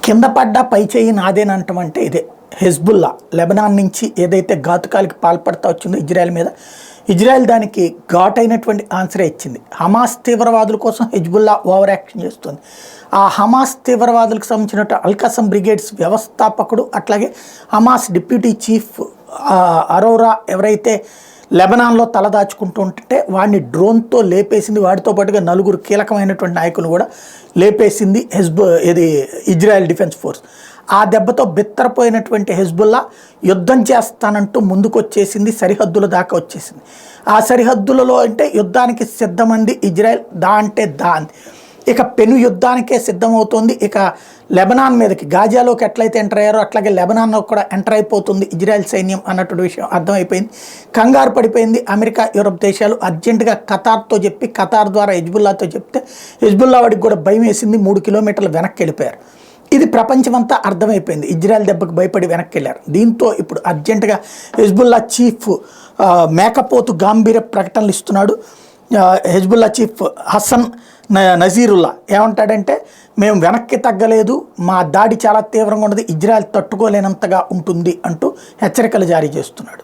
కింద పడ్డ పై చేయి నాదేనంటం అంటే ఇదే. హెజ్బుల్లా లెబనాన్ నుంచి ఏదైతే ఘాతుకాలకి పాల్పడతా వచ్చిందో ఇజ్రాయెల్ మీద, ఇజ్రాయెల్ దానికి ఘాటైనటువంటి ఆన్సరే ఇచ్చింది. హమాస్ తీవ్రవాదుల కోసం హెజ్బుల్లా ఓవర్ యాక్షన్ చేస్తుంది. ఆ హమాస్ తీవ్రవాదులకు సంబంధించిన అల్కాసం బ్రిగేడ్స్ వ్యవస్థాపకుడు, అట్లాగే హమాస్ డిప్యూటీ చీఫ్ అరోరా ఎవరైతే లెబనాన్లో తలదాచుకుంటూ ఉంటే వాడిని డ్రోన్తో లేపేసింది. వాడితో పాటుగా 4 కీలకమైనటువంటి నాయకులు కూడా లేపేసింది ఇది ఇజ్రాయెల్ డిఫెన్స్ ఫోర్స్. ఆ దెబ్బతో బిత్తరపోయినటువంటి హెజ్బుల్లా యుద్ధం చేస్తానంటూ ముందుకొచ్చేసింది, సరిహద్దుల దాకా వచ్చేసింది. ఆ సరిహద్దులలో అంటే యుద్ధానికి సిద్ధమంది ఇజ్రాయెల్, అంటే ఇక పెను యుద్ధానికే సిద్ధమవుతోంది. ఇక లెబనాన్ మీదకి గాజాలోకి ఎట్లయితే ఎంటర్ అయ్యారో అట్లాగే లెబనాన్లో కూడా ఎంటర్ అయిపోతుంది ఇజ్రాయెల్ సైన్యం అన్నటువంటి విషయం అర్థమైపోయింది. కంగారు పడిపోయింది అమెరికా, యూరప్ దేశాలు. అర్జెంటుగా ఖతార్తో చెప్పి, ఖతార్ ద్వారా హెజ్బుల్లాతో చెప్తే హెజ్బుల్లా వాడికి కూడా భయం వేసింది. 3 కిలోమీటర్లు వెనక్కి వెళ్ళిపోయారు. ఇది ప్రపంచమంతా అర్థమైపోయింది. ఇజ్రాయెల్ దెబ్బకు భయపడి వెనక్కి వెళ్ళారు. దీంతో ఇప్పుడు అర్జెంటుగా హెజ్బుల్లా చీఫ్ మేకపోతు గాంభీర్య ప్రకటనలు ఇస్తున్నాడు. హెజ్బుల్లా చీఫ్ హసన్ నజీరుల్లా ఏమంటాడంటే, మేము వెనక్కి తగ్గలేదు, మా దాడి చాలా తీవ్రంగా ఉన్నది, ఇజ్రాయెల్ తట్టుకోలేనంతగా ఉంటుంది అంటూ హెచ్చరికలు జారీ చేస్తున్నాడు.